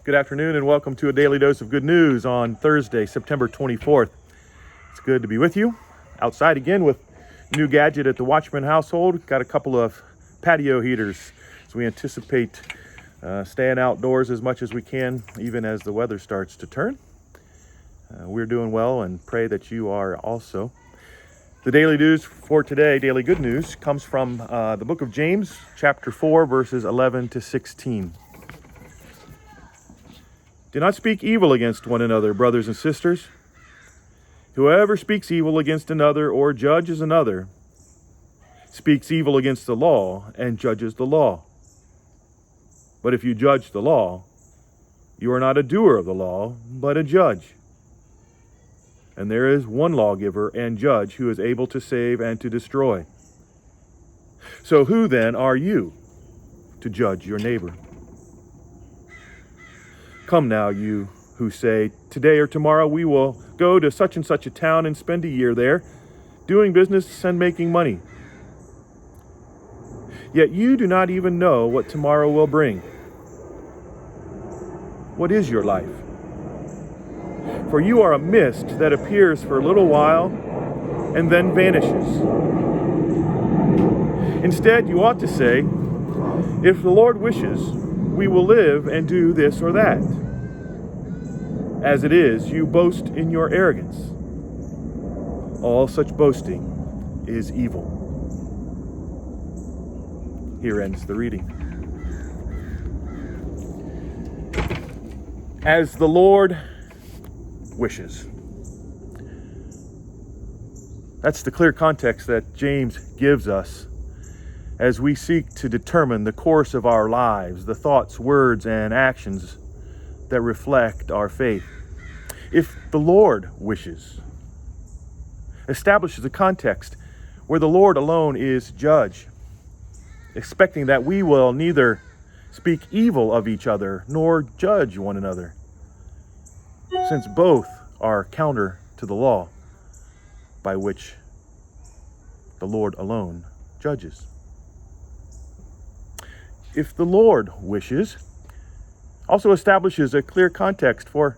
Good afternoon and welcome to a daily dose of good news on Thursday, September 24th. It's good to be with you. Outside again with new gadget at the Watchman household. Got a couple of patio heaters as we anticipate staying outdoors as much as we can, even as the weather starts to turn. We're doing well and pray that you are also. The daily news for today, daily good news, comes from the book of James, chapter 4, verses 11 to 16. Do not speak evil against one another, brothers and sisters. Whoever speaks evil against another or judges another speaks evil against the law and judges the law. But if you judge the law, you are not a doer of the law, but a judge. And there is one lawgiver and judge who is able to save and to destroy. So who then are you to judge your neighbor? Come now, you who say, today or tomorrow we will go to such and such a town and spend a year there, doing business and making money. Yet you do not even know what tomorrow will bring. What is your life? For you are a mist that appears for a little while and then vanishes. Instead, you ought to say, if the Lord wishes, we will live and do this or that. As it is, you boast in your arrogance. All such boasting is evil. Here ends the reading. As the Lord wishes. That's the clear context that James gives us as we seek to determine the course of our lives, the thoughts, words, and actions that reflect our faith. If the Lord wishes, establishes a context where the Lord alone is judge, expecting that we will neither speak evil of each other nor judge one another, since both are counter to the law by which the Lord alone judges. If the Lord wishes, also establishes a clear context for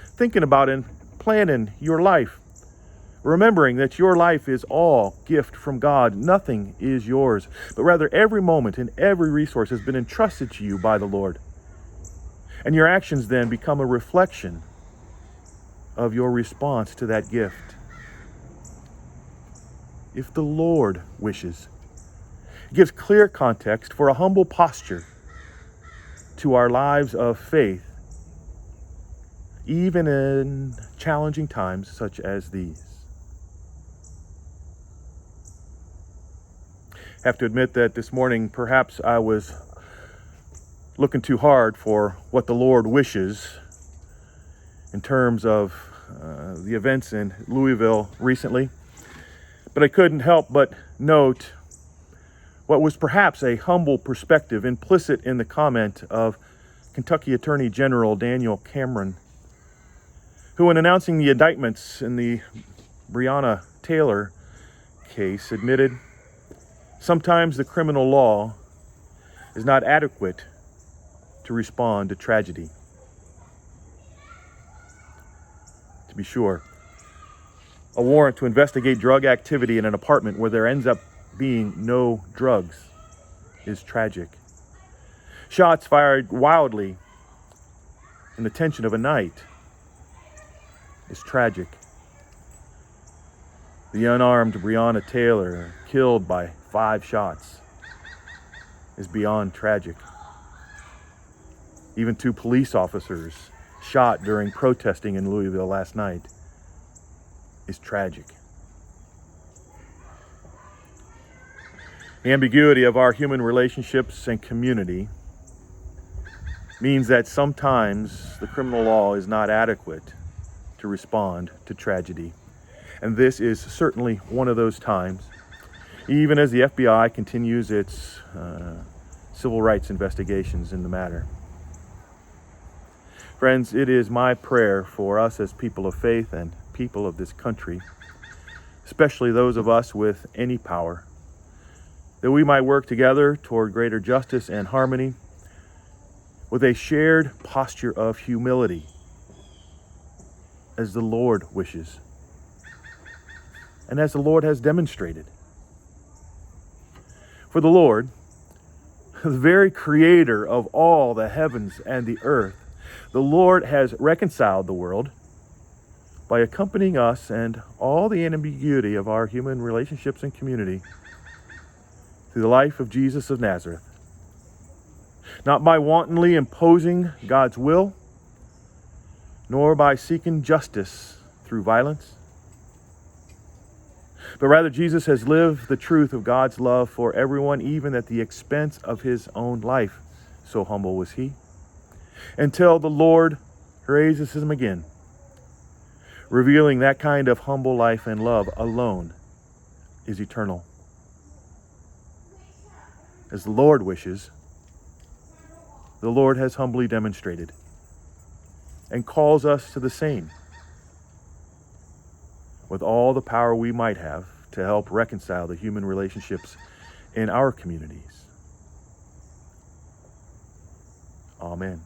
thinking about and planning your life, remembering that your life is all gift from God. Nothing is yours, but rather every moment and every resource has been entrusted to you by the Lord. And your actions then become a reflection of your response to that gift. If the Lord wishes, it gives clear context for a humble posture to our lives of faith, even in challenging times such as these. I have to admit that this morning perhaps I was looking too hard for what the Lord wishes in terms of the events in Louisville recently. But I couldn't help but note what was perhaps a humble perspective implicit in the comment of Kentucky Attorney General Daniel Cameron, who, in announcing the indictments in the Breonna Taylor case, admitted, sometimes the criminal law is not adequate to respond to tragedy. To be sure, a warrant to investigate drug activity in an apartment where there ends up being no drugs is tragic. Shots fired wildly in the tension of a night is tragic. The unarmed Breonna Taylor, killed by 5 shots, is beyond tragic. Even 2 police officers shot during protesting in Louisville last night is tragic. The ambiguity of our human relationships and community means that sometimes the criminal law is not adequate to respond to tragedy. And this is certainly one of those times, even as the FBI continues its civil rights investigations in the matter. Friends, it is my prayer for us as people of faith and people of this country, especially those of us with any power, that we might work together toward greater justice and harmony, with a shared posture of humility, as the Lord wishes, and as the Lord has demonstrated. For the Lord, the very creator of all the heavens and the earth, the Lord has reconciled the world by accompanying us and all the ambiguity of our human relationships and community through the life of Jesus of Nazareth. Not by wantonly imposing God's will, nor by seeking justice through violence, but rather Jesus has lived the truth of God's love for everyone, even at the expense of his own life. So humble was he, until the Lord raises him again, revealing that kind of humble life and love alone is eternal. As the Lord wishes, the Lord has humbly demonstrated and calls us to the same, with all the power we might have to help reconcile the human relationships in our communities. Amen.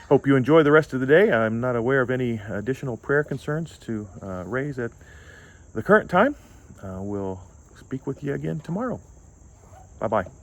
Hope you enjoy the rest of the day. I'm not aware of any additional prayer concerns to raise at the current time. We'll speak with you again tomorrow. Bye-bye.